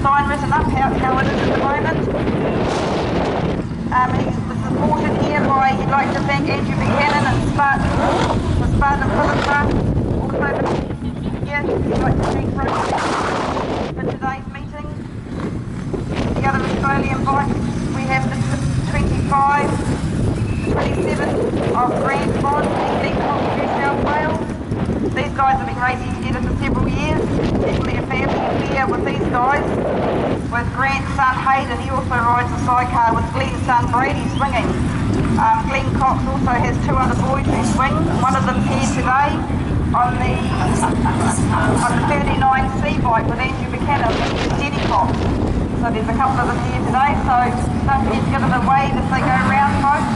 sign written up how it is at the moment. He's supported here by, he'd like to thank Andrew Buchanan and Spartan Pulitzer. Also here, he'd like to thank Rosebank for today's meeting. The other Australian bikes, we have the 25, the 27 of Grand Bond, Elite New South Wales. These guys have been racing together for several years. Definitely a family affair with these guys. With Grant's son Hayden, he also rides a sidecar with Glenn's son Brady swinging. Glenn Cox also has two other boys who swing. One of them's here today on the 39C bike with Andrew Buchanan and Denny Cox. So there's a couple of them here today, so don't forget to give them a wave as they go around, folks.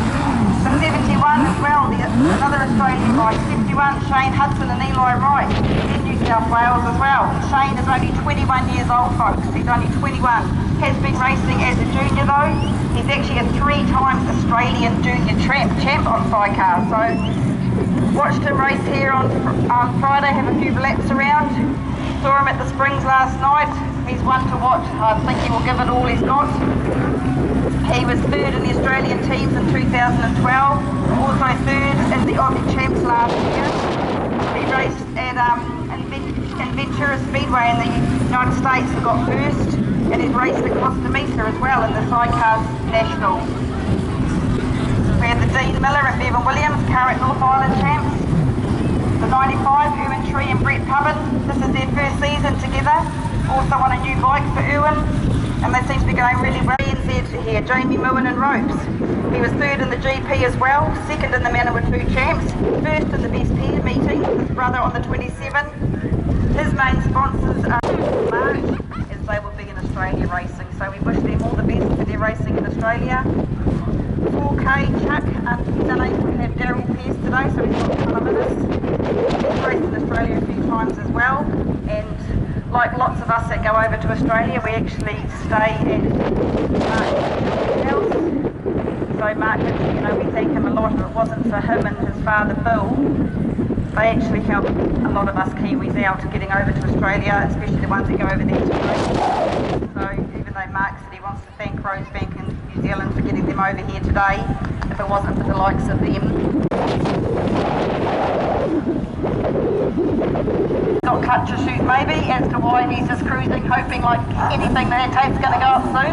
The 71 as well, another Australian bike, 71, Shane Hudson and Eli Wright in New South Wales as well. Shane is only 21 years old, folks. He's only 21. Has been racing as a junior though. He's actually a 3 times Australian junior champ on Sidecars. So watched him race here on Friday, have a few laps around. Saw him at the Springs last night. He's one to watch. I think he will give it all he's got. He was third in the Australian teams in 2012, also third in the Aussie Champs last year. He raced at Rosebank Speedway in the United States and got first, and he's raced at Costa Mesa as well in the Sidecars National. We have the Dean Miller and Bevan Williams, current North Island champs. The 95, Erwin Tree and Brett Pubbin. This is their first season together. Also on a new bike for Erwin, and they seem to be going really well. Here, Jamie Moen and Ropes. He was third in the GP as well, second in the Manawatu Champs, first in the Best Pair meeting with his brother on the 27. His main sponsors are March, as they will be in Australia racing, so we wish them all the best for their racing in Australia. 4K Chuck, he's unable to have Daryl Pearce today, so he's got a couple of minutes. He's raced in Australia a few times as well, and like lots of us that go over to Australia, we actually stay at Mark's house. So Mark, we thank him a lot. If it wasn't for him and his father Bill, they actually help a lot of us Kiwis out getting over to Australia, especially the ones that go over there to race. So even though Mark said he wants to thank Rosebank and New Zealand for getting them over here today, if it wasn't for the likes of them. Got cut to shoot maybe as to why he's just cruising, hoping like anything that tape's going to go up soon.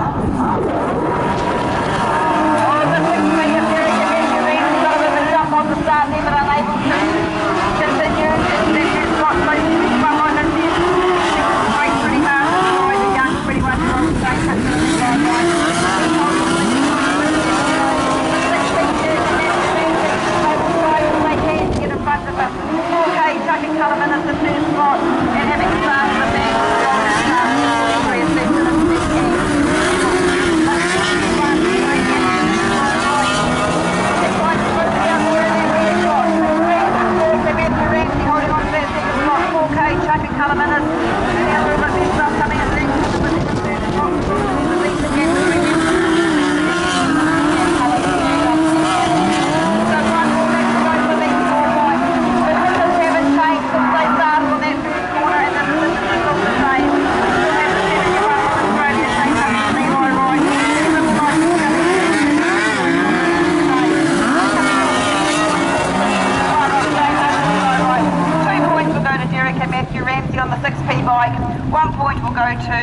Oh, the 6 metre period against your end, got a bit of a jump on the start there but unable to continue. There's got close to the front line this year. It's pretty hard to ride a young 21-year-old Shane Hudson. The first spot and having started with that on the 6P bike. 1 point will go to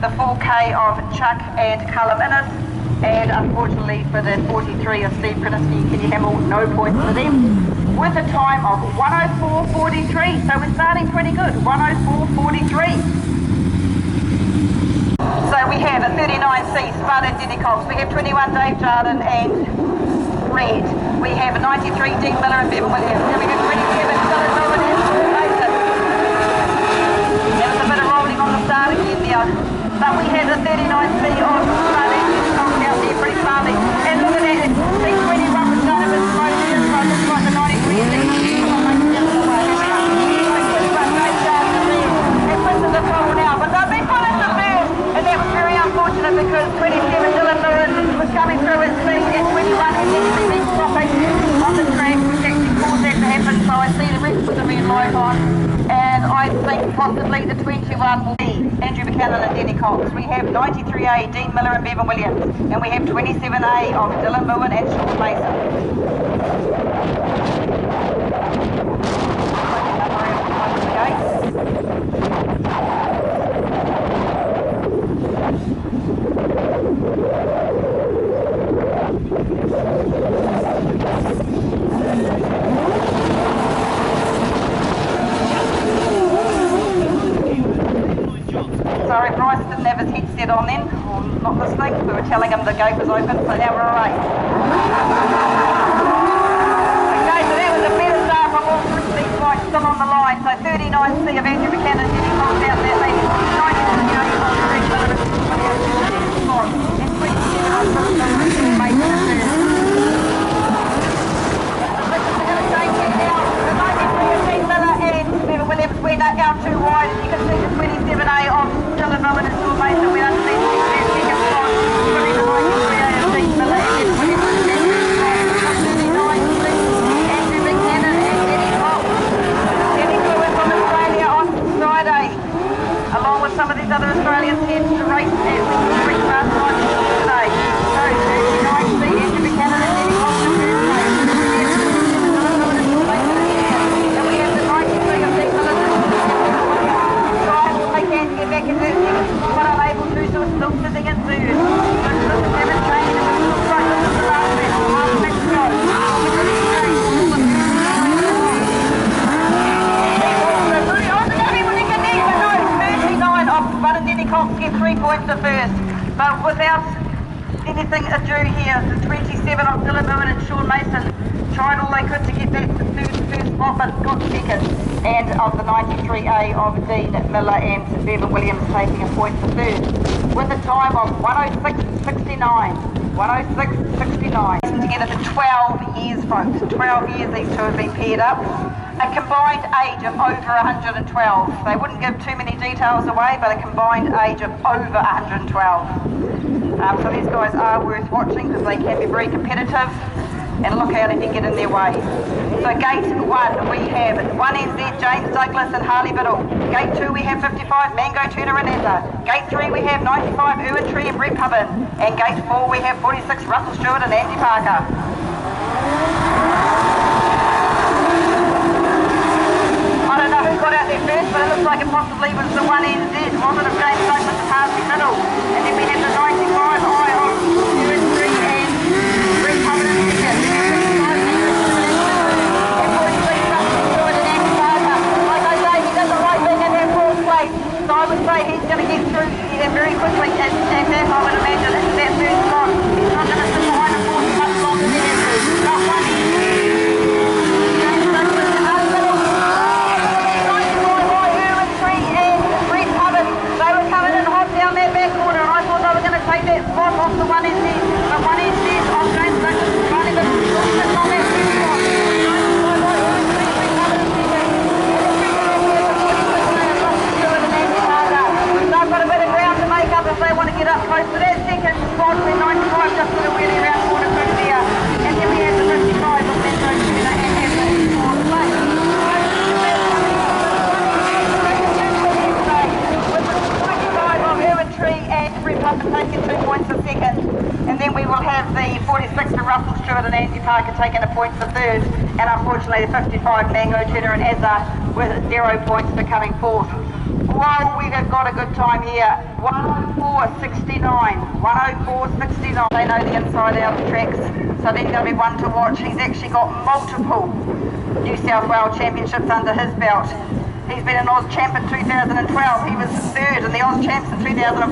the 4K of Chuck and Callum Innes, and unfortunately for the 43 of Steve Kriniski and Kenny Hamill, no points for them, with a time of 104.43, so we're starting pretty good, 104.43. So we have a 39C Spartan Denny Cox, we have 21 Dave Jardin and Red, we have a 93 Dean Miller and Bevan Williams, and we have 27 Dylan Norman and Mason. There was a bit of rolling on the start again there, but we have the 39C on Spartan Denny Cox out there pretty farming, and look at that, 621 was done in this smoke here, so it looks like the 93C. Because 27 Dylan Lewin was coming through at speed at 21 and then been stopping on the track, which actually caused that to happen. So I see the rest of them in live on, and I think possibly the 21 will be Andrew Buchanan and Denny Cox. We have 93A, Dean Miller and Bevan Williams. And we have 27A of Dylan Bowen and Sean Mason. Sorry, Bryce didn't have his headset on then, or not listening. We were telling him the gate was open, so now we're away. Okay, so that was a better start from all three of these bikes still on the line. So 39C of Andrew Buchanan, Denny Cox out there, maybe 90 of Greg Miller and 27 on Sean Mason. Williams went out too wide. You can see the 27A of Dylan Bowen and Sean Mason went underneath the second spot. Really the 93A of Dean Miller and then Andrew Buchanan and Denny Cox. Denny flew in from Australia on Friday, along with some of these other Australians heading to race at the Spring Class today. So 39C, Andrew Buchanan and Denny Cox in first place. And we have the 93 of Dean Miller. Can get back in there, but unable to, so it's still sitting in third. But haven't changed, and it's still right into the last bit. Let's go. 39 of Bud and Denny Cox get 3 points to first, but without anything ado here, the 27 of Dylan Bowen and Sean Mason tried all they could to get that first spot, but got second. And of the 93A of Dean Miller and Bevan Williams taking a point for third, with a time of 106.69. 106.69. Together for 12 years, folks. 12 years these two have been paired up. A combined age of over 112. They wouldn't give too many details away, but a combined age of over 112. So these guys are worth watching because they can be very competitive. And look out if you get in their way. So gate 1 we have 1NZ, James Douglas and Harley Biddle. Gate 2 we have 55, Mango Turner and Etta. Gate 3 we have 95, Erwin Tree and Brett Pubbin. And gate 4 we have 46, Russell Stewart and Andy Parker. I don't know who got out there first, but it looks like it possibly was the 1NZ, wasn't it, James Douglas and Harley Biddle. And then we have the 95 I of Erwin Tree and Brett Pubbin in second. So I would say he's going to get through there very quickly, and that I would imagine into that third spot. He's not going to sit behind a force much longer than he has to. Not one. James Douglas and Harley Biddle. Erwin Tree and Brett Pubbin. They were coming in hot down that back corner, and I thought they were going to take that spot off the 1NZ. But 1NZ on James Douglas and Harley Biddle sitting on that third spot. If they want to get up close to that second spot, we're 95 just for the wheelie around corner through there. And then we have the 55 of Metro Tuna and have the fourth place. With the 25 of Erwin Tree and Brett Pubbin taking 2 points for second. And then we will have the 46 of Russell Stewart and Andy Parker taking a point for third. And unfortunately the 55 Mango Turner and Azza with 0 points for coming fourth. Whoa, we have got a good time here. 104.69. 104.69. They know the inside out of the tracks, so they're going to be one to watch. He's actually got multiple New South Wales championships under his belt. He's been an Oz champ in 2012. He was third in the Oz champs in 2014.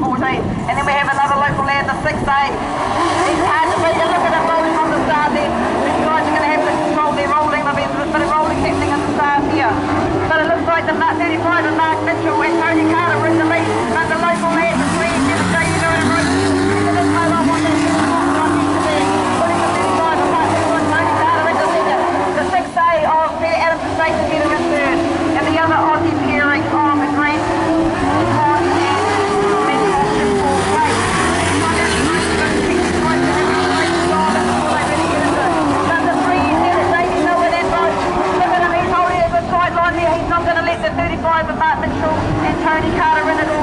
And then we have another local lad, the 6A. He's hard to beat. Look at him rolling on the start there. These guys are going to have to control their rolling. There'll be a bit of rolling happening on the start here. But it looks like the 35 and Mark Mitchell and Tony Carter are in the lead. But the local lad, the 3 and 7 J. Eater and Rose. And this time I want that to be. Putting the 35 and Mark Mitchell and Tony Carter in the leader. The 6A of Peter Adams and Jason Peter in third. And the other Aussie pairing of Grant Hart and Mitchell in fourth place. He's not going to let the 35 of Mark Mitchell and Tony Carter in at all.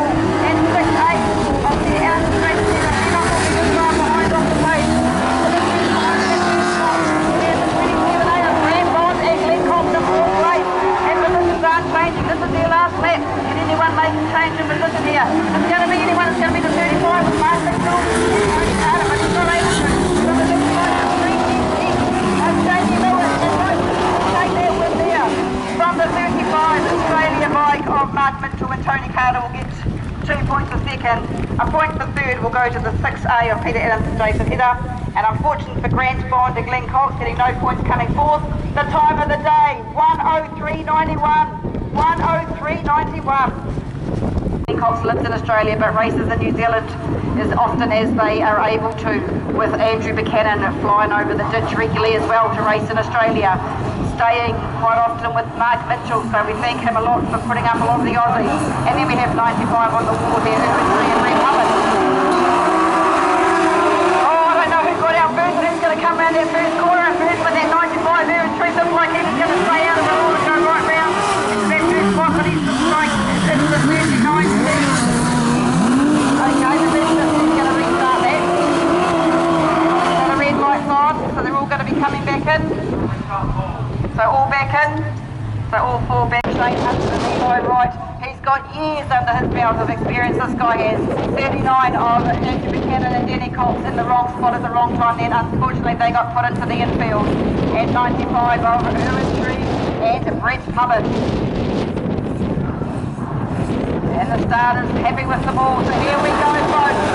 second. A point for third will go to the 6A of Peter Adams and Jason Heather. And unfortunately for Grant Bond and Glenn Cox, getting no points coming fourth. The time of the day, 1:03.91. 1:03.91. Cox lives in Australia but races in New Zealand as often as they are able to, with Andrew Buchanan flying over the ditch regularly as well to race in Australia, staying quite often with Mark Mitchell, so we thank him a lot for putting up a lot of the Aussies. And then we have 95 on the wall here, Infantry and Red Hubbard. Oh, I don't know who got out first, who's going to come around that first corner first with that 95 Infantry. Looks like he's going to stay out of the wall and go right round into that first spot, but he's just like into the 39 seat. Okay, the rest of them is going to restart that. So the red light's on, so they're all going to be coming back in. So all back in. So all four back. Shane Hudson and Eli Wright. He's got years under his belt of experience. This guy has 39 of Andrew Buchanan and Denny Cox in the wrong spot at the wrong time. Then unfortunately they got put into the infield. And 95 of Irwin and Brett Hubbard. And the starters happy with the ball, so here we go, folks.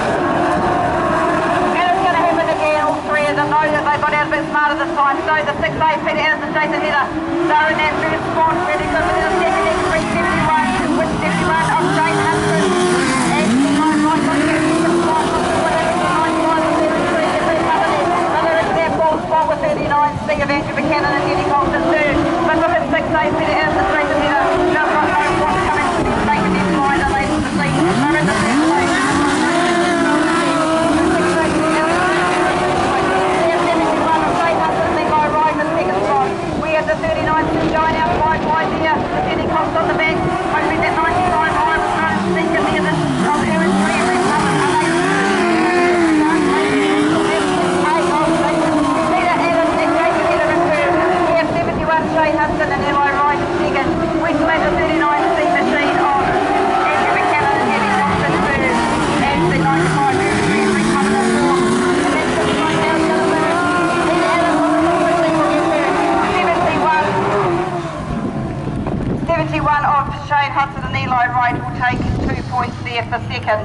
And it's going to happen again, all three of them know that they got out a bit smarter this time. So the 6A, Peter Adams and Jason Heather, they're in that first spot, really good with the second in 371, with 71 of Shane Hudson. And the 9 right on the second spot, with 95 of 33, and Brett Hubbard. Another into that ball spot with 39, C of Andrew Buchanan and Denny Cox in third. But look at 6A, Peter Adams and Jason Heather, just got no points coming to the second end line. We have the 39 going out wide here. The Denny Cox on the back. Hoping that 95 high was going to sneak in there. Of Aaron Tree and Red Hubbard. Peter Adams and Jason Heather in third. We have 71 Shane Hudson and Eli Wright in second. We still have the 39 C machine on. One of Shane Hudson and Eli Wright will take 2 points there for second.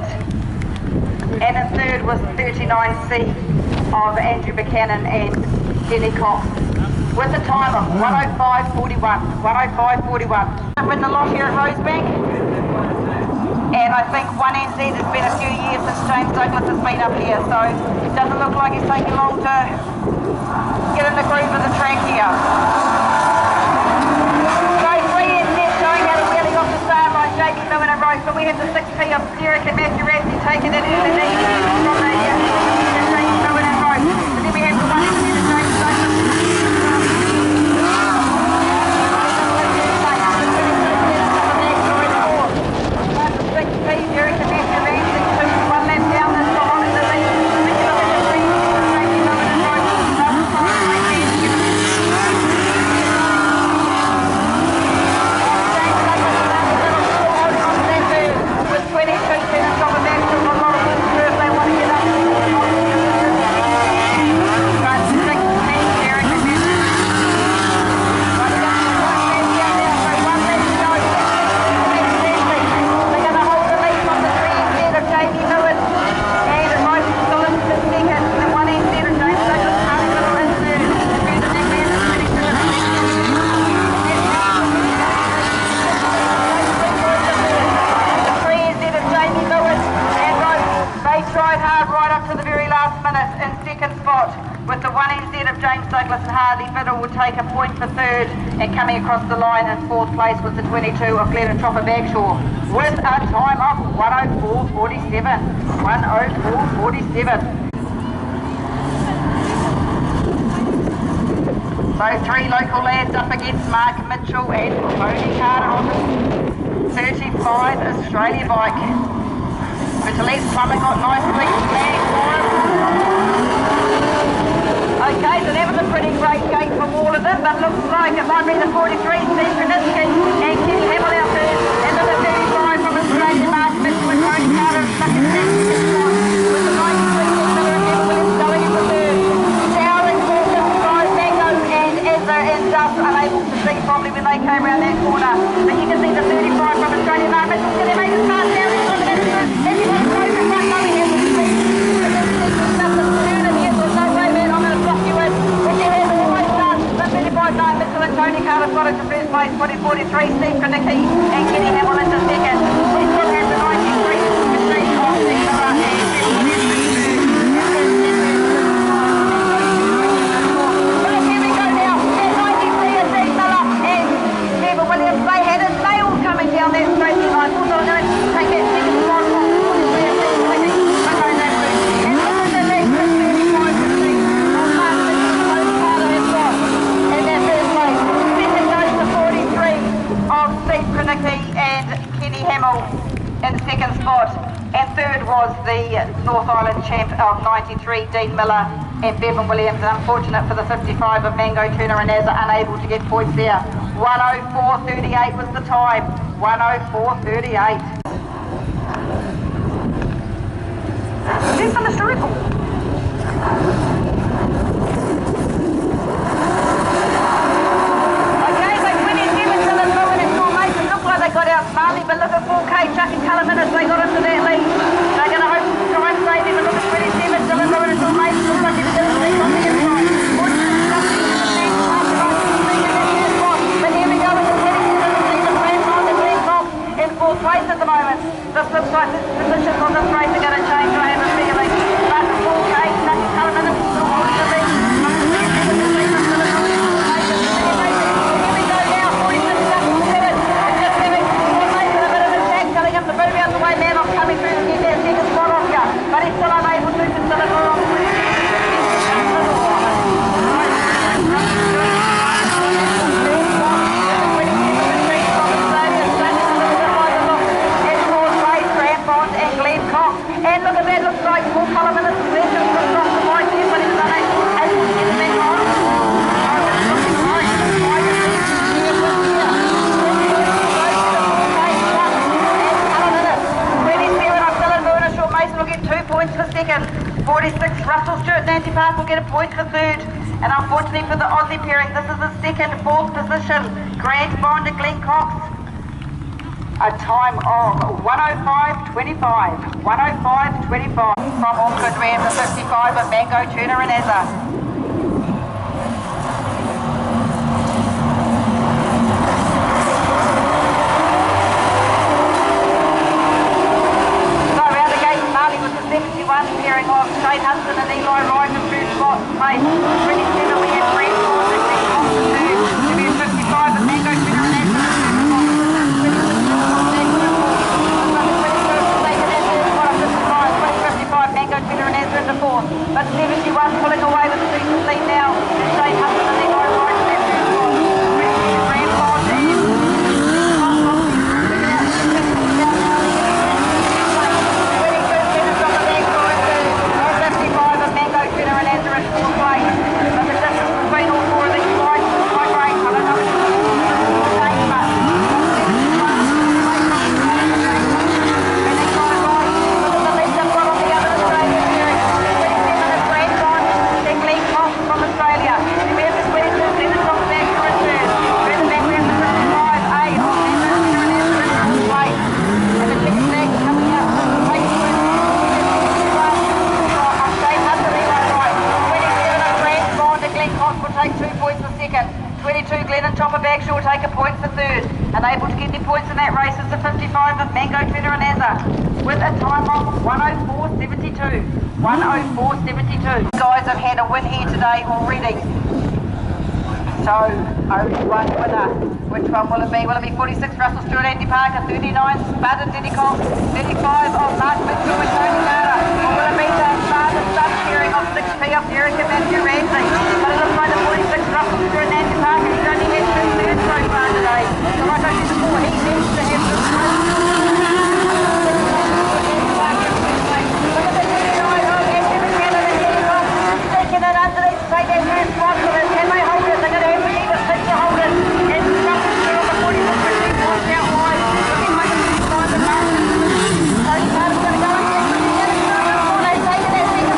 And in third was 39C of Andrew Buchanan and Denny Cox with a time of 1:05.41. 1:05.41. I've written a lot here at Rosebank, and I think 1NZ has been a few years since James Douglas has been up here, so it doesn't look like he's taking long to get in the groove of the track here. But we have the 6P of Derek and Matthew Rassi taking it in the knee from the James Bowen and Rope. And then we have the 1 in the James Douglas. The 6P, Derek and Matthew Rassi, 1 lap down this side in the lead. With the 1NZ of James Douglas and Harley Fiddle will take a point for third, and coming across the line in fourth place was the 22 of Glenn and Tropper Bagshaw with a time of 1:04.47. 1:04.47. So three local lads up against Mark Mitchell and Tony Carter on the 35 Australia bike. Vitale's Plummer got nicely flagged for him. Okay, so that was a pretty great gate from all of them, but looks like it might be the 43, Steve Krasinski and Kenny Hamill out there, and then the 35 from Australia, Mark Mitchell and Tony Carter stuck in second spot, with the 93 Miller and Evan Williams going in the third. Dowling, Hawkins, Guy, Mango and Ezra and Duff unable to see properly when they came around that corner, but you can see the 35 from Australia, Mark Mitchell, can they make his pass down? third was the North Island champ of 93, Dean Miller and Bevan Williams. Unfortunate for the 55 of Mango Tuna and Azza, unable to get points there. 104.38 was the time. 104.38. Who's on the circle? They got out smartly, but look at 4K, Chuck and Callum Minutes, they got into that lead. They're going to hope to try and save him, but look at 27, Dylan Rowan and Phil Mason, looks like he's going to lead on the inside. But here we go with the 27, in fourth place at the moment. The flip side positions on this race are going to change, I have a feeling. But 4K, Chuck and Callum Minutes still holding the lead. The boot out the way, man, I'm coming through to get that second spot off you, but he's still unable to deliver on the and look at that, looks like 4 kilometres of legend across the line there, but he's unable to get the man on. Mason will get 2 points for second. 46, Russell Stewart, Nancy Park will get a point for third. And unfortunately for the Aussie pairing, this is the second, fourth position. Grant Bond and Glenn Cox. A time of 105.25. 105.25 from Auckland. We have the 55 of Mango Tuna and Azza. Pairing off Shane Hudson and Eli Ryan in first spot. Place 27 we have Brent Ford and Nick Cox in third. To be a 55 and Mango Tuna and Azza Mango Tuna and Azza in the fourth. But 71 pulling away with the decent lead now. Shane Hudson and Eli Ryan in that first spot. Brent Ford and will take a point for third. Unable to get their points in that race is the 55 of Mango Tuna and Azza with a time of 104.72. 104.72. Guys have had a win here today already. So only one winner. Which one will it be? Will it be 46 Russell Stewart, Andy Parker, 39 Spud and Denny Cox, 35 of Mark Mitchell and Tony Carter, or will it be the Spud Stud pairing of 6P of Derek and Matthew Ramsey? But it looks like the 46 Russell Stewart and Andy Parker, he's only had 2 thirds so far today. So like I said before, he needs to have some second and underneath, take that first spot for it. Can they hold it? They're going to have to keep it, pitch to hold it. And Russell Stewart on the 46 points out wide. Looking like it's inside the margin. Tony Carter's going to go and get it. They've taken that second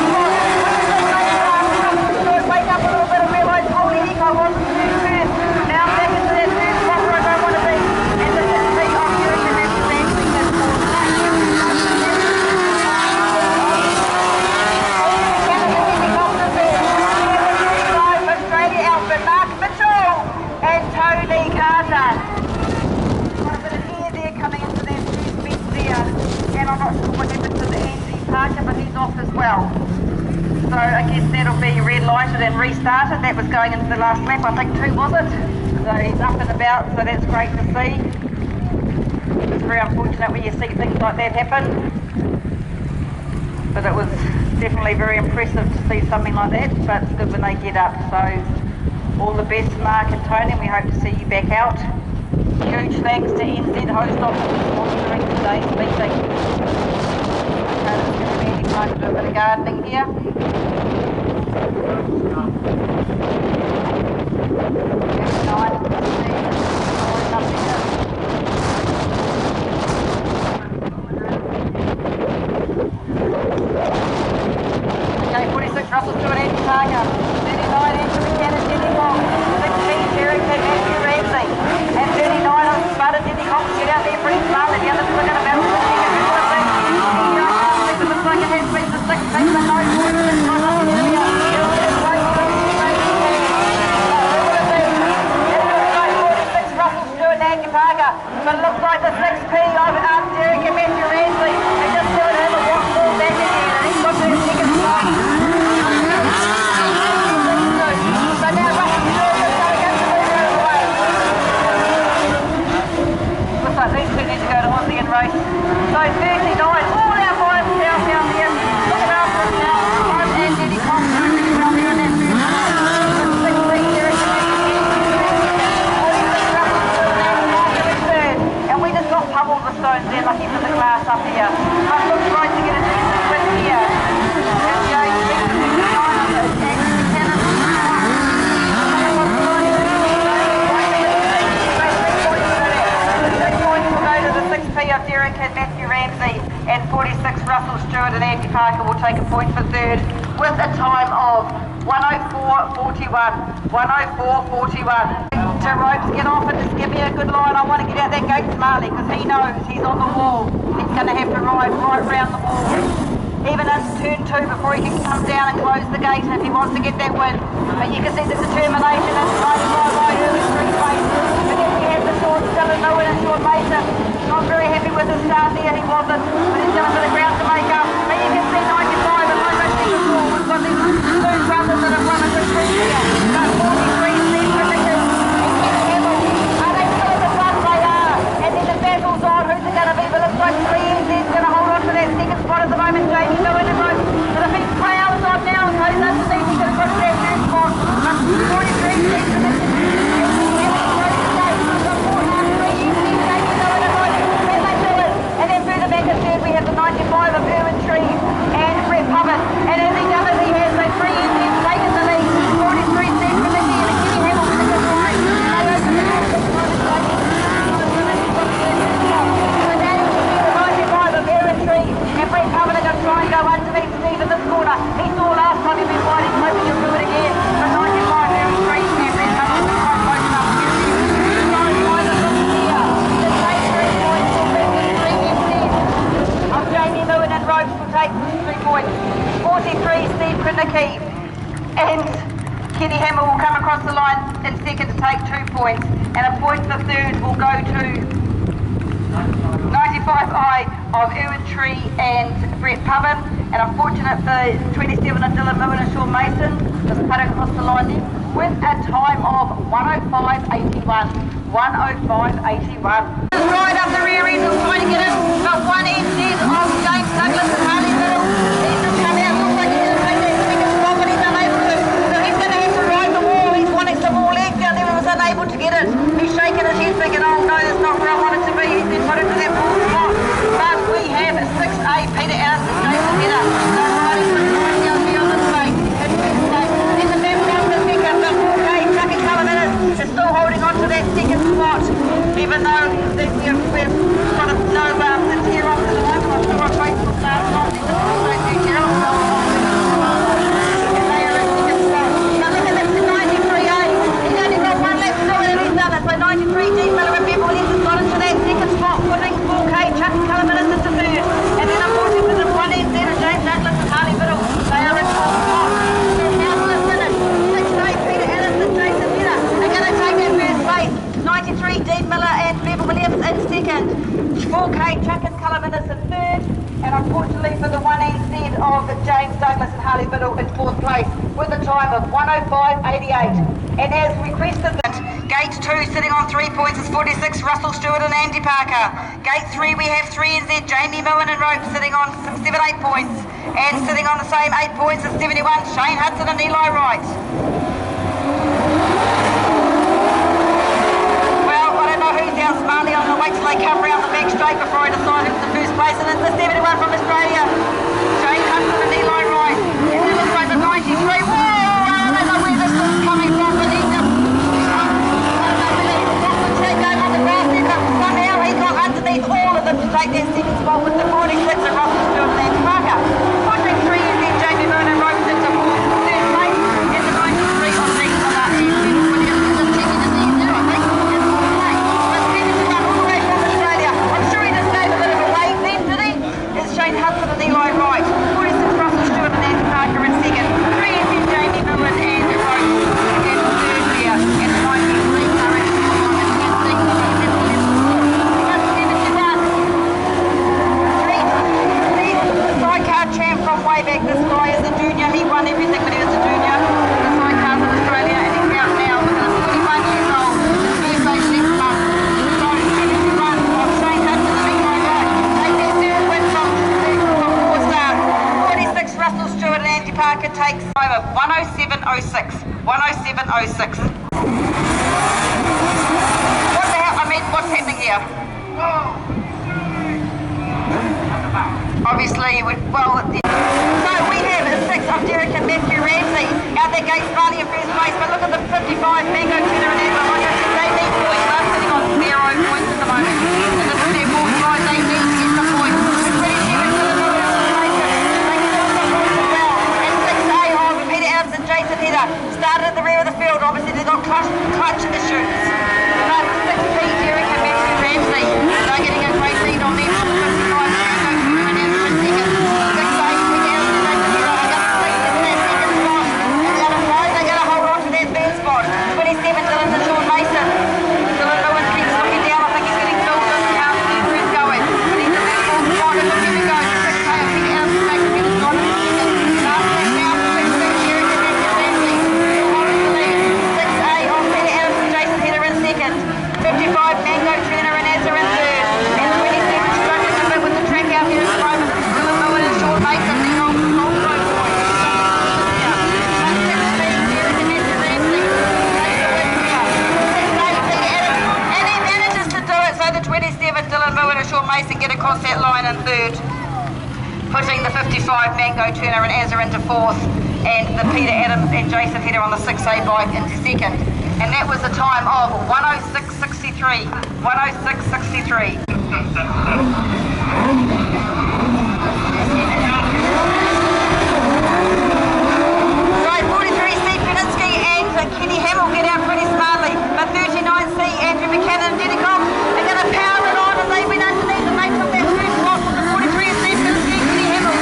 spot. Russell Stewart wake up a little bit and realise, holy heck, I wasn't too first. Now back into that third spot where I don't want to be. And the 6P of Derek and Matthew Ramsey has scored. Mark Mitchell and Tony Carter. Got a bit of air there coming into that first bend there, and I'm not sure what happened to the Andy Parker, but he's off as well. So I guess that'll be red lighted and restarted. That was going into the last lap, I think 2 was it? So he's up and about, so that's great to see. It's very unfortunate when you see things like that happen, but it was definitely very impressive to see something like that, but it's good when they get up. So all the best, Mark and Tony, and we hope to see you back out. Huge thanks to NZ Host Office for sponsoring today's meeting. the gardening here. Okay, 46 Russell Stewart, Andy Parker. 39 Andrew McKenna, Jenny Long. 16 Derek and Matthew Ramsey. And 39 on Sparta, Jenny Cox. Get out there pretty smartly. The others are going to battle for the second. It looks like it has been the 6 takes the no point. It's not up earlier. But it looks like the 6P over Derek and Matthew Ramsey. They just given him a walk ball back again, and he's got their second spot. So now Russell Stewart is going to get the lead out of the way. Looks like these two need to go to one second race. So 39, all our boys down here. Looking after us now. And Danny Cox going to come here on that first one. 6P Derek and Matthew and we just got pummeled with stones there, lucky for the glass up here. But it looks right to get a decent split here. And James Beaton, 9 on the Cannon. 6 points will go to the 6P of Derek and Matthew Ramsey, and 46 Russell Stewart and Andy Parker will take a point for third with a time of 104.41. 104.41. To Ropes, get off and just give me a good line. I want to get out that gate smartly because he knows he's on the wall. He's going to have to ride right round the wall. Even into turn 2 before he can come down and close the gate if he wants to get that win. But you can see the determination and riding right early three place. But then we have the Sean still and no win and Sean Mason. Not very happy with his start there, he wasn't. But he's got a bit of ground to make up. But you can see 95 and I don't think it's all. We've got these two brothers that have run a good trip here. Got 43 Steve Cricketers. And then the battle's on, who's it going to be? But it looks like 3NZ's going to hold on to that second spot at the moment. Jamie Miller in rope. But if he's Cloud's on now, so he's underneath, he could have got to that first spot. 43 Steve Cricketers. And then further back at third, we have the 95 of Erwin Tree and Brett Puppet. And as he does it, he has those 3NZ's taken the lead. 43 Steve Cricketers and Kenny Hamilton is good right. And Brett Covenant are going to try and go underneath Steve in this corner. He saw last time he'd been fighting, hoping he'll do it again. But 95 very straight and Brett Covenant will try and close enough to get there. The 95 of this year. The take 3 points will be with 3 of Jamie Lewin and Ropes will take 3 points. 43 Steve Krinicki and Kenny Hammer will come across the line in second to take 2 points. And a point for third will go to 95I of Erwin Tree and Brett Pubbin, and unfortunate for 27 of Dylan Moon and Sean Mason, just cut across the line there, with a time of 105.81. 105.81. Right up the rear end, trying to get it, but one end of James Douglas and Harley Middle. He's just come out, looks like he's going to take that second spot, but he's unable to. So he's going to have to ride the wall. He's wanting some more legs out there and was unable to get it. He's shaking his head thinking, oh no, that's not where I want it to be. He's been put into that fourth spot. But we have 6A Peter Ellis and Jason Henner. So riding for the right down here on this side. In the background, the second, but 4K, Chucky Calaminus is still holding on to that second spot. Even though we've got no here off to the moment. I'm sure on Facebook last night. They just also do Gerald. And they are in second spot. Now look at this, the 93A. He's only got one left to do it and he's done it. So 93 Dean Miller and Beverly has got into that second spot, putting 4K Chucky Calaminus into third. And then unfortunately for the one end there, James Douglas and Harley Middle. They are in fourth spot. So how will it finish? 6A Peter Ellis and Jason Henner are going to take that first place. 93 Dean Miller and Beverly Williams in second. 4K Chuck and Calaminus in third. And unfortunately for the 1NZ of James Douglas and Harley Middle in fourth place with a time of 105.88. And as requested, Gate 2 sitting on 3 points is 46 Russell Stewart and Andy Parker. Gate 3 we have 3NZ Jamie Moen and Rope sitting on 7-8 points. And sitting on the same 8 points is 71 Shane Hudson and Eli Wright. Who's down smartly. I'm going to wait till they come round the back straight before I decide who's the first place. And it's the 71 from Australia, Shane Hudson and Eli from way back. This guy is a junior. He won everything when he was a junior. The Sidecars in Australia, and he's out now because he's 41 years old. His birthday's next month. So 71 of Shane Hudson, the big driver. Take their third win from 4-star. 46 Russell Stewart and Andy Parker takes over 107.06. 107.06. What the hell? I mean, what's happening here? Obviously, so we have a 6 of Derek and Matthew Ramsey out there. Gates Barley in first place, but look at the 55 Mango Tuna and Edward. They need points. They're sitting on 0 points at the moment. And this is their fourth ride. They need to get some points. It's pretty serious for the middle of the nation. They can do some points as well. And 6A of Peter Adams and Jason Heather started at the rear of the field. Obviously, they've got clutch issues. But 6P Derek and Matthew Ramsey, they're getting a great lead on them. 55 get across that line in third, putting the 55 Mango Turner and Azza into fourth, and the Peter Adams and Jason Header on the 6A bike into second. And that was a time of 106.63. 106.63. Right, 43 Steve Pininsky and Kenny Hamill get out pretty smartly, but 39C Andrew Buchanan and Denny Cox are going to power it on, and they've been underneath and they took that first spot from the 43 Steve Pininsky and Kenny Hamill.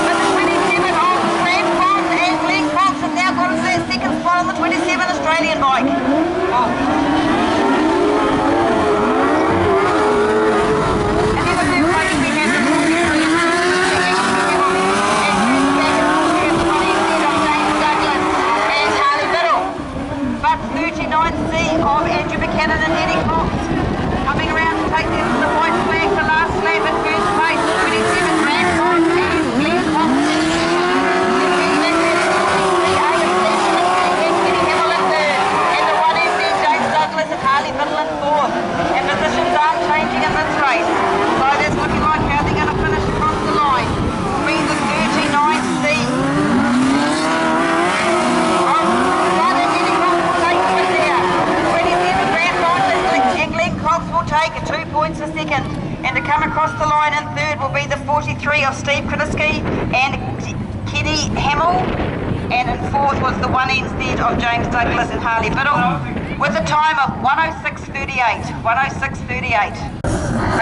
But the 27 of Grant Bond and Glenn Cox have now got into that second spot on the 27 Australian bike. Of Andrew Buchanan and Eddie Cox coming around to take this to the white flag for last lap in first place. 27 Grant Bond and Glenn Cox. And the 1MD James Douglas and Harley Middle in fourth. And positions aren't changing in this race. So that's looking like how they're going to finish across the line. Will be the 39C. Will take 2 points a second, and to come across the line in third will be the 43 of Steve Kritiski and Kenny Hamill, and in fourth was the 1NZ of James Douglas and Harley Biddle, with a time of 106.38. 106.38.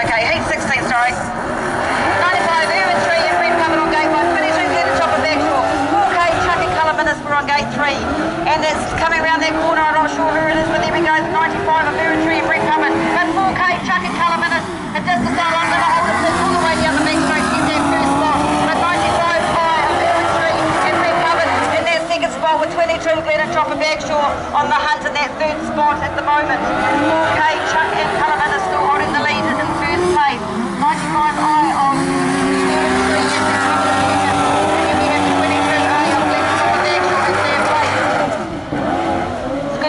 Okay, heat 16, sorry. 95 Erwin 3 and Brett Covered on gate 1, 22 Glenn Top of Bagshaw, 4K Chuck and Colour Minnis were on gate 3, and it's coming around that corner. I'm not sure who it is, but there we go. 95 of Erwin 3 and Brett Covered. But 4K Chuck and Colour Minnis, it does the style under the hold of six all the way down the back straight, get that first spot. But 95 high of Erwin 3 and Brett Covered in that second spot with 22 Glenn and Top of Bagshaw on the hunt in that third spot at the moment. 4K Chuck and Colour Minnis still holding the lead in first place. 95 high of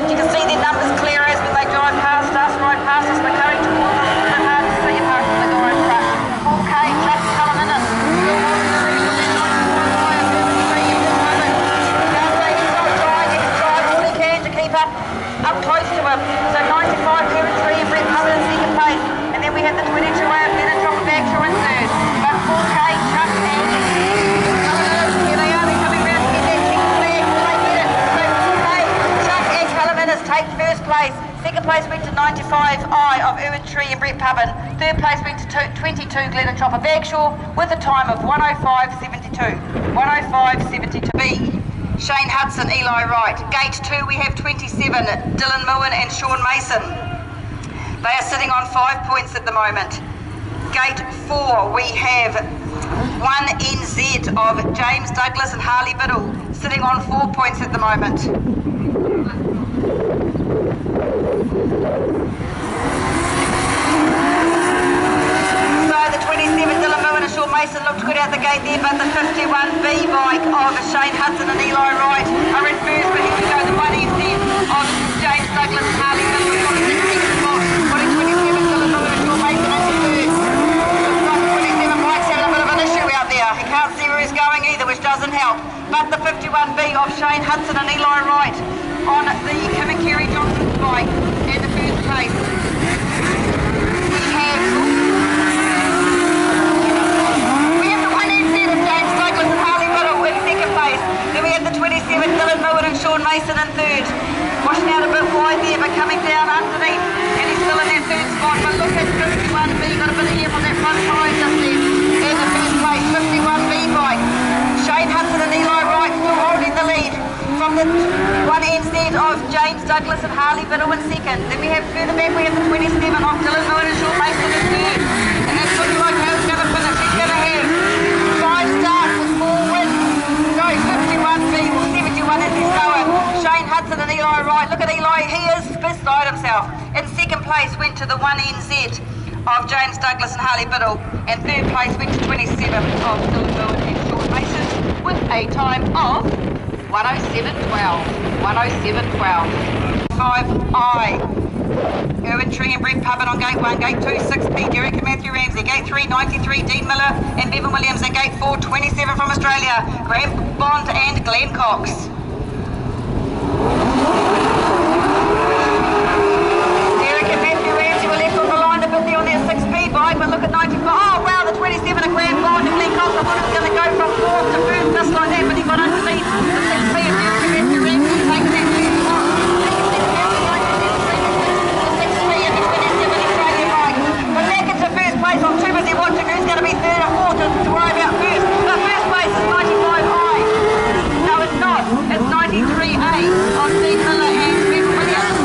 you can see their numbers clear as when they drive past us, right past us, they're coming towards us. It's a bit hard to see apart from the guy in front. 4K, Chuck Colour Minnis. Still holding the lead with that 95 high of 33 at the moment. Garsley, he's not trying, he can drive all he can to keep up close to him. So 95, Kevin 3 and Brett Covered in second place. And then we have the 22 out there and drop it back to in third. But 4K, Chuck and here they are, they're coming round to get that second flag. Will they get it? So 4K, Chuck and Colour Minnis take first place. Second place went to 95I of Erwin Tree and Brett Pubbin. Third place went to 22 Glenn and Chopper Bagshaw with a time of 105.72. 105.72. B. Shane Hudson, Eli Wright. Gate 2 we have 27 Dylan Moen and Sean Mason. They are sitting on 5 points at the moment. Gate 4, we have 1NZ of James Douglas and Harley Biddle, sitting on 4 points at the moment. So the 27 Dylan Moon and Sean Mason looked good out the gate there, but the 51B bike of Shane Hudson and Eli Wright are in first, but here we go, the 1NZ of James Douglas and Harley Biddle is on the second spot, putting 27 Dylan Moon and Sean Mason into third. Looks like the 27 bike's having a bit of an issue out there. He can't see where he's going either, which doesn't help. But the 51B of Shane Hudson and Eli Wright on the Kim and Kerry Johnson's bike in the first place. We have the 1NZ of James Douglas and Harley Biddle in second place. Then we have the 27 Dylan Moon and Sean Mason in third. Washing out a bit wide there, but coming down underneath, and he's still in that third spot. But look at 51B, got a bit of air from that front tire just there. In the first place, 51B bike. Shane Hudson and Eli Wright still holding the lead from the 1NZ of James Douglas and Harley Biddle in second. Then we have further back, we have the 27 of Dylan Moon and Sean Mason in third. And that's looking like how it's going to finish. He's going to have 5 starts with 4 wins. So 51B, or 71 as he's going. Shane Hudson and Eli Wright. Look at Eli, he is beside himself. In second place went to the 1NZ of James Douglas and Harley Biddle. And third place went to 27 of Dylan Moon and Sean Mason with a time of 107.12. 107.12. 5I. Erwin Tree and Brett Pubbin on gate 1. Gate 2, 6P, Derek and Matthew Ramsey. Gate 3, 93, Dean Miller and Bevan Williams. And gate 4, 27 from Australia, Graham Bond and Glenn Cox. Derek and Matthew Ramsey were left on the line a bit there on their 6P bike, but look at 95. Oh wow, the 27 of Graham Bond and Glenn Cox. I thought it was going to go from 4th to 1st just like that, but he got underneath the 6P of Derek and Matthew Ramsey taking that first spot. First place, I'm too busy watching who's going to be third or fourth to worry about first. The first place is 95I. No, it's not. It's 93A of Dean Miller and Bevan Williams.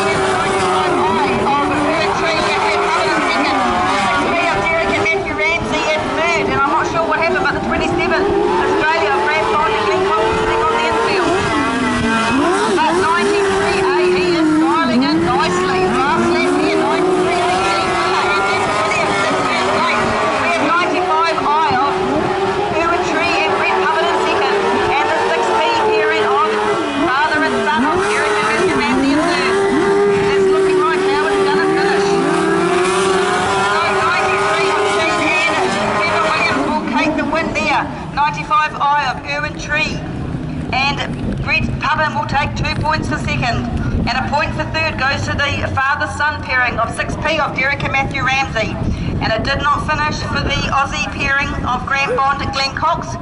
95I of Erwin Tree and Brett Pubbin in second. 6B of Derek and Matthew Ramsey in third. And I'm not sure what happened, but the 27 Australia of Graham Bond and Glenn Cox sitting on the infield. But 93A, he is dialing in nicely. Last lap here, 93A. I of Erwin Tree and Brett Pubbin will take 2 points for second, and a point for third goes to the father-son pairing of 6P of Derek and Matthew Ramsey. And it did not finish for the Aussie pairing of Grant Bond and Glenn Cox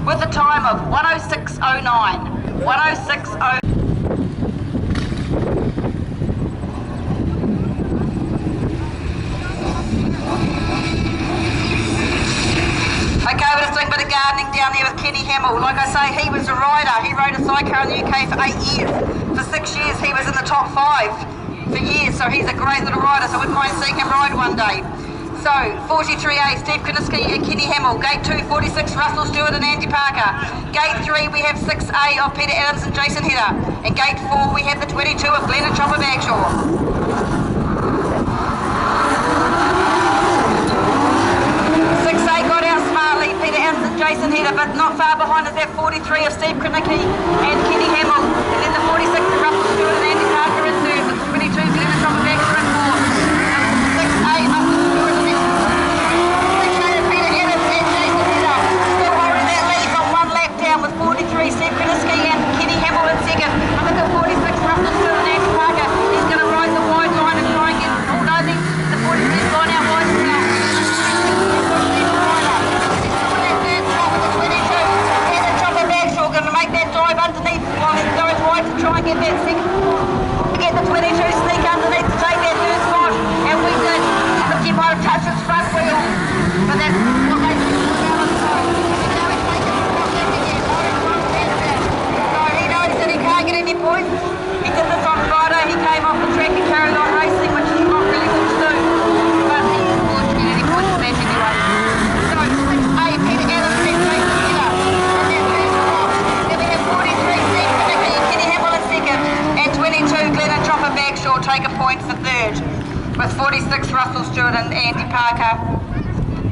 with a time of 106.09. 106.09. Okay, we're just doing a bit of gardening down there with Kenny Hamill. Like I say, he was a rider. He rode a sidecar in the UK for 8 years. For 6 years, he was in the top 5 for years, so he's a great little rider, so I wouldn't mind seeing him ride one day. So, 43A, Steve Kuniski and Kenny Hamill. Gate 2, 46, Russell Stewart and Andy Parker. Gate 3, we have 6A of Peter Adams and Jason Hedder. And Gate 4, we have the 22 of Glenn and Chopper Bagshaw. 6A got out smartly, Peter Adams and Jason Hedder, but not far behind is that 43 of Steve Kuniski and Kenny Hamill. And then the 46 of Russell Stewart and Andy Parker in third, with the 22 Glenn and Chopper Bagshaw in fourth. 6A, Russell Stewart and 6A of Peter Adams and Jason Hedder. Still holding that lead from 1 lap down with 43 Steve Kuniski and Kenny Hamill in second. And look at 46 Russell Stewart and Andy Parker. He's going to ride the wide line and try and get, oh no, the 43's gone out wide as well. Going to make that dive underneath while he goes wide to try and get that Andy Parker,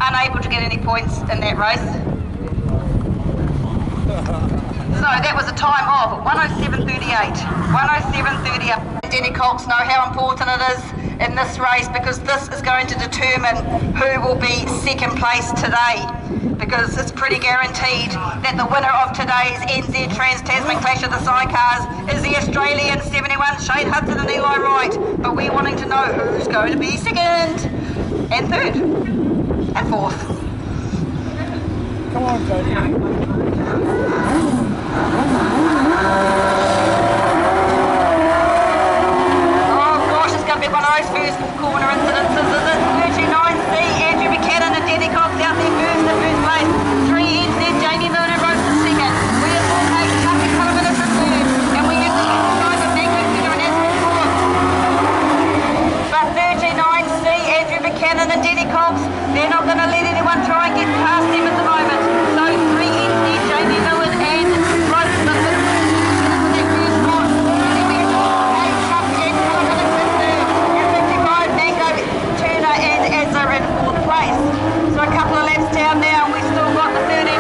unable to get any points in that race. So that was a time of 107.38. 107.38. Denny Cox know how important it is in this race, because this is going to determine who will be second place today, because it's pretty guaranteed that the winner of today's NZ Trans-Tasman Clash of the Sidecars is the Australian 71 Shane Hudson and Eli Wright, but we're wanting to know who's going to be second and third and fourth. Come on, Tony. One of those first corner incidences, is it? 39C, Andrew Buchanan and Denny Cox out there first in first place. 3NZ, Jamie Milner Rose in second. We have 4K, Chucky Cullinan in third. And we have the guys of Nico Peter and Aspen fourth. But 39C, Andrew Buchanan and Denny Cox, they're not going to let anyone try and get past them at the moment. So 3NZ, Jamie Milner and Rose in the first spot. And then we have 4K, Chucky and Cullinan in third. And Ezra in fourth place. So a couple of laps down now, and we've still got the 39.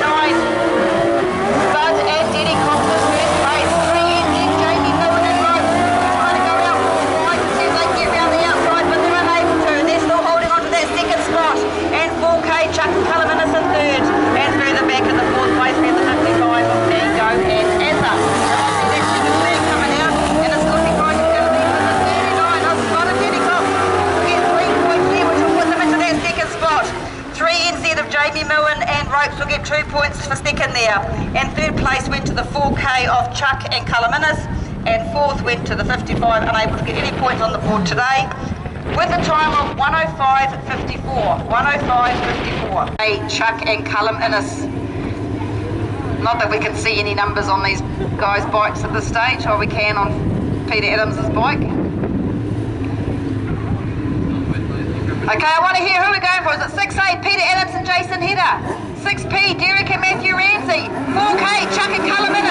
Buzz and Denny Cox in first place. 3NZ, Jamie Millen and Rose. They're trying to go out wide to see if they can get round the outside, but they're unable to. They're still holding on to that second spot. And 4K, Chuck Cullinan is in third. And further back in the fourth place, we have the 55 of Dango and Ezra. That second flag coming out, and it's looking like it's going to be for the 39. I've spotted Denny Cox. 3NZ of Jamie Millen and Ropes will get 2 points for second there. And third place went to the 4K of Chuck and Cullinan, and fourth went to the 55, unable to get any points on the board today, with a time of 105.54. 105.54. Hey, Chuck and Cullinan. Not that we can see any numbers on these guys' bikes at this stage, or we can on Peter Adams's bike. Okay, I want to hear who we're going for. Is it 6A, Peter Adams and Jason Hedder? 6P, Derek and Matthew Ramsey. 4K, Chuck and Cullinan.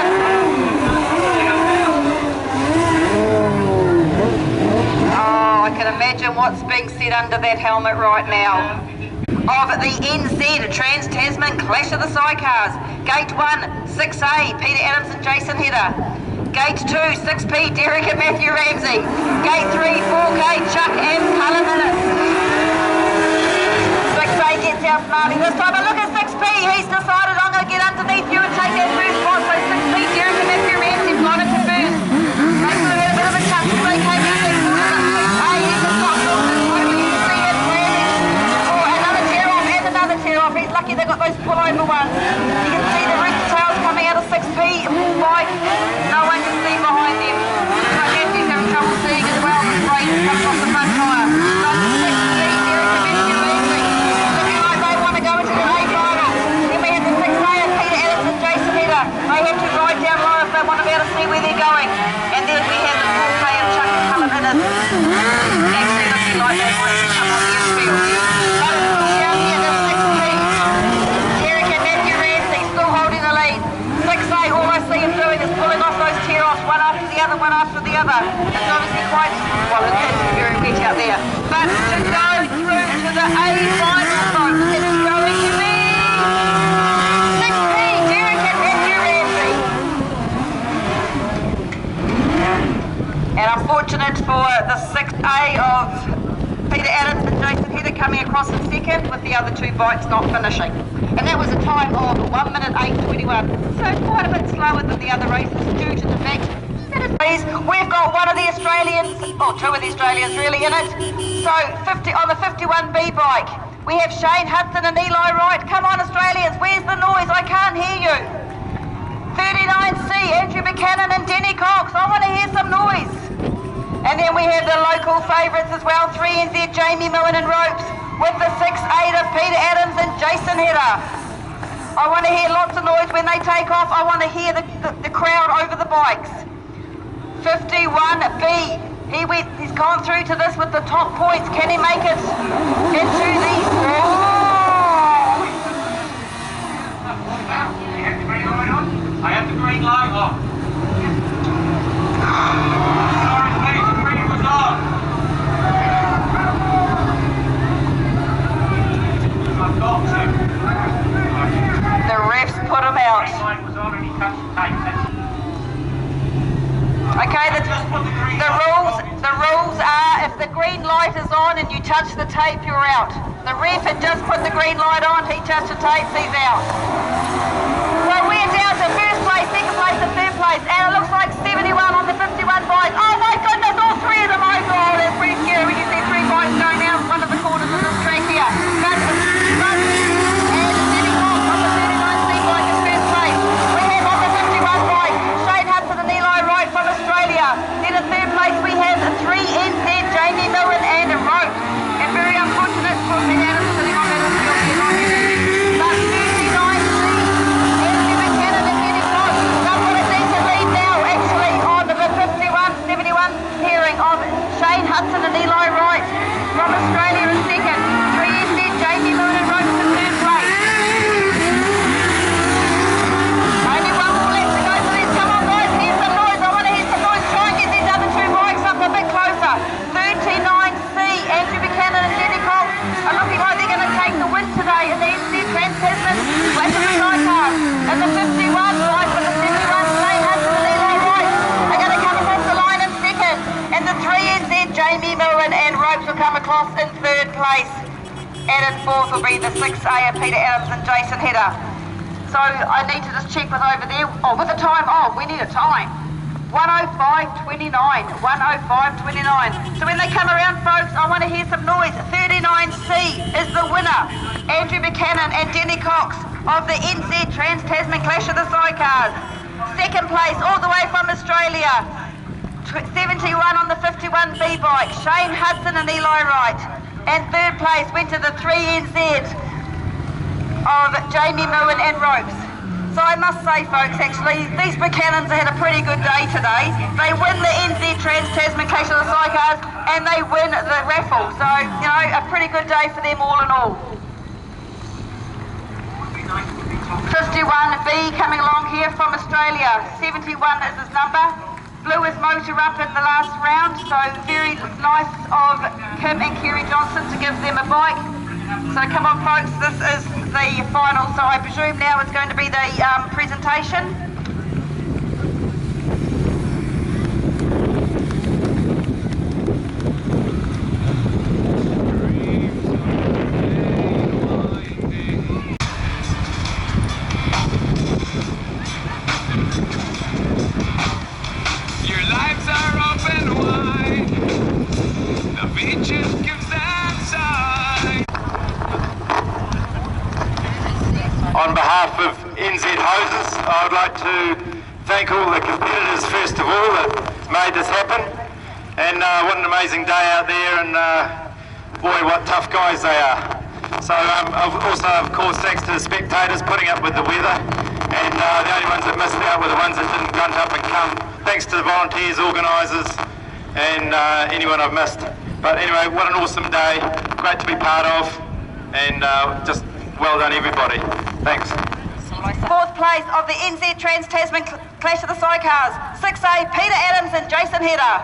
Oh, I can imagine what's being said under that helmet right now. Of the NZ Trans-Tasman Clash of the Sidecars. Gate 1, 6A, Peter Adams and Jason Hedder. Gate 2, 6P, Derek and Matthew Ramsey. Gate 3, 4K, Chuck and Cullinan. 6A gets out smartly this time, but look at 6P, he's decided I'm going to get underneath you and take that first spot. So 6P, Derek and Matthew Ramsey got it to first. They could have had a bit of a touch as they came in second. He's a top. You can see it clearly. Oh, another tear off and another tear off. He's lucky they got those pull-over ones. You can see the roof tails coming out of 6P bike. No one can see behind them. Matthew's having trouble seeing as well. The brake comes off the front tyre. But 6P, Derek and Matthew Ramsey. Looking like they want to go into the A final. Then we have the 6A and Peter Adams and Jason Hedder. They have to ride down low if they want to be able to see where they're going. And then we have the 4K of Chuck and Cullinan. Actually looking like they might come on the infield. But it's still down here, the 6P. Derek and Matthew Ramsey still holding the lead. 6A, all I see him doing is pulling off those tear-offs, one after the other, one after the other. It's obviously quite, well, it is very wet out there. But to go through to the A final, folks, it's going to be 6P, Derek and Matthew Ramsey. And unfortunate for the 6A of Peter Adams and Jason Hedder coming across in second, with the other two bikes not finishing. And that was a time of 1 minute 8:21. So quite a bit slower than the other races due to the fact that we've got one of the Australians, or two of the Australians really in it. So 50 on the 51B bike, we have Shane Hudson and Eli Wright. Come on Australians, where's the noise? I can't hear you. 39C, Andrew Buchanan and Denny Cox. I want to hear some noise. And then we have the local favourites as well, 3NZ, Jamie Millen and Ropes, with the 6A of Peter Adams and Jason Hedder. I want to hear lots of noise when they take off. I want to hear the crowd over the bikes. 51B, he's gone through to this with the top points. Can he make it into the... Oh! I have the green light on. Sorry, please, the green was on. touched the tape, you're out. The ref had just put the green light on, he touched the tape, he's out. So we're down to first place, second place and third place, and it looks like 71 on the 51 bike. Oh my goodness, all three of them over. Oh, that's pretty scary when you see three bikes going out one of the corners of this track here. And Jenny Cox on the 39C bike in first place. We have on the 51 bike, Shane Hudson and Eli Wright from Australia. Then in third place we have 3NZ, Jamie Millen and Rope. And very unfortunate for Pete Adams sitting on that field here, not here. But 39C, Andrew Buchanan and Jenny Cox. They've got a decent lead now, actually, on the 51-71 pairing of Shane Hudson and Eli Wright from Australia in second. 3NZ, Jamie Millen and Rope in third place. Only one more left to go for this. Come on, guys, here's some noise. I want to hear some noise. Try and get these other two bikes up a bit closer. 39C, Andrew Buchanan and Jenny Cox are looking like they're going to take the win today in the NZ Trans-Tasman Clash of the Sidecars. And the 51 bike with the 71, Shane Hudson and Eli Wright are going to come across the line in second. And the 3NZ, Jamie Millen and Ropes will come across in third place. And in fourth will be the 6A of Peter Adams and Jason Hedder. So I need to just check with over there. Oh, with the time. Oh, we need a time. 105.29. 105.29. So when they come around, folks, I want to hear some noise. 39C is the winner. Andrew Buchanan and Jenny Cox of the NZ Trans-Tasman Clash of the Sidecars. Second place, all the way from Australia. 71 on the 51B bike, Shane Hudson and Eli Wright. And third place went to the 3NZ of Jamie Millen and Ropes. So I must say, folks, actually, these Buchanans had a pretty good day today. They win the NZ Trans-Tasman Clash of the Sidecars and they win the raffle. So, you know, a pretty good day for them all in all. 51B coming along here from Australia. 71 is his number. Blew his motor up in the last round, so very nice of Kim and Kerry Johnson to give them a bike. So come on, folks, this is the final, so I presume now it's going to be the presentation. Your lives are open wide, the beaches gives that side. On behalf of NZ Hoses, I would like to thank all the competitors first of all that made this happen. And what an amazing day out there, and boy, what tough guys they are. So also, of course, thanks to the spectators putting up with the weather, and the only ones that missed out were the ones that didn't grunt up and come. Thanks to the volunteers, organisers, and anyone I've missed. But anyway, what an awesome day, great to be part of, and just well done everybody. Thanks. Fourth place of the NZ Trans-Tasman Clash of the Sidecars. 6A, Peter Adams and Jason Hedder.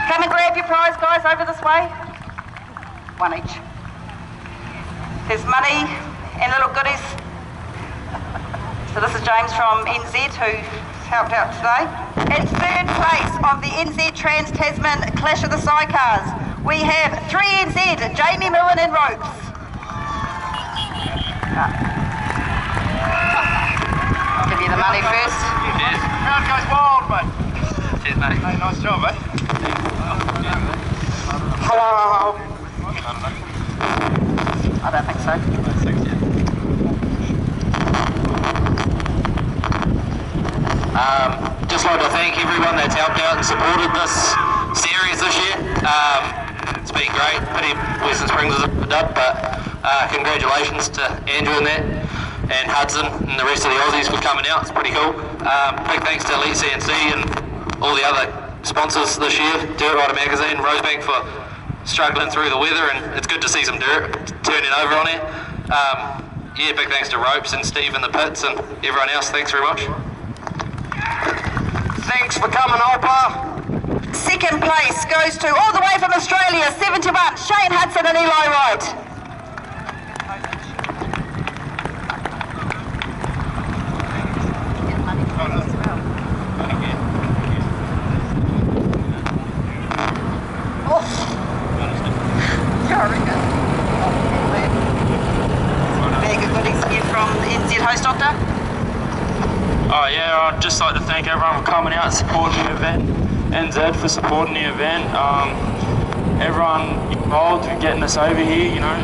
Come and grab your prize, guys, over this way. One each. There's money and little goodies. So this is James from NZ who helped out today. In third place of the NZ Trans-Tasman Clash of the Sidecars, we have 3NZ, Jamie Millen and Ropes. I'll give you the money first. Cheers. Crowd goes wild, mate. Cheers, mate. Hey, nice job, mate. Hello. I don't think so. Just like to thank everyone that's helped out and supported this series this year. It's been great. Pity Western Springs is a dub, but congratulations to Andrew and that, and Hudson and the rest of the Aussies for coming out. It's pretty cool. Big thanks to Elite CNC and all the other sponsors this year, Dirt Rider Magazine, Rosebank for struggling through the weather, and it's good to see some dirt turning over on here. Yeah, big thanks to Ropes and Steve in the pits and everyone else. Thanks very much. Thanks for coming, Opa. Second place goes to, all the way from Australia, 71, Shane Hudson and Eli Wright. Oh. I'd just like to thank everyone for coming out and supporting the event. NZ for supporting the event. Everyone involved in getting us over here. You know,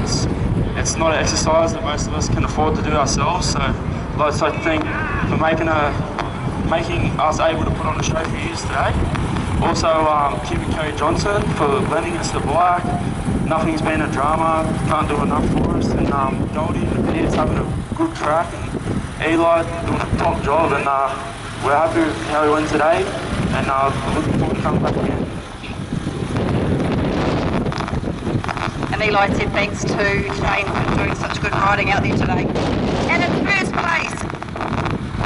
it's not an exercise that most of us can afford to do ourselves. So I'd like to thank for making us able to put on a show for you today. Also, Kim and Kerry Johnson for lending us the bike. Nothing's been a drama, can't do enough for us. And Goldie and the Peter's having a good track, and Eli doing a top job. And we're happy with how we went today, and looking forward to coming back again. And Eli said thanks to Shane for doing such good riding out there today. And in first place,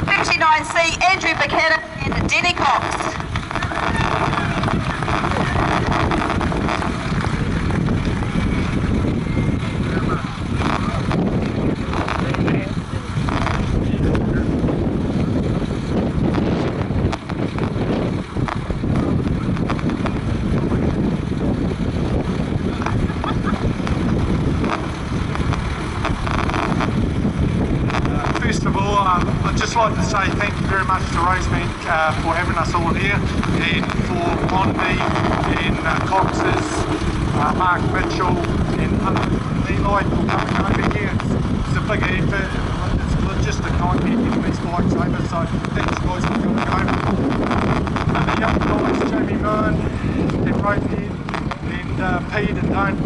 59C, Andrew Buchanan and Denny Cox. First of all, I'd just like to say thank you very much to Rosebank for having us all here, and for Monty and Cox's, Mark Mitchell and Eli for coming over here. It's a big effort, it's a logistic nightmare getting these bikes over, so thanks guys for coming over. And the young guys, Jamie Moon and Rosehead and Pete and Don't,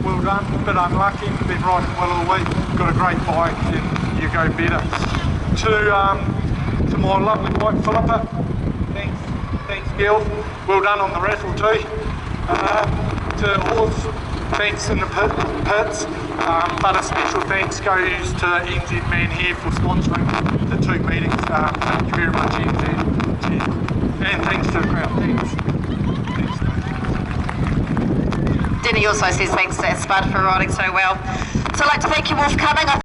well done, but unlucky, been riding well all week, got a great bike and you go better. To my lovely wife Philippa, thanks girl, well done on the raffle too. To Horse, thanks in the pits, but a special thanks goes to NZ Man here for sponsoring the 2 meetings. Thank you very much NZ. Cheers. And thanks to the crowd, thanks. Denny also says thanks to Spud for riding so well. So I'd like to thank you all for coming.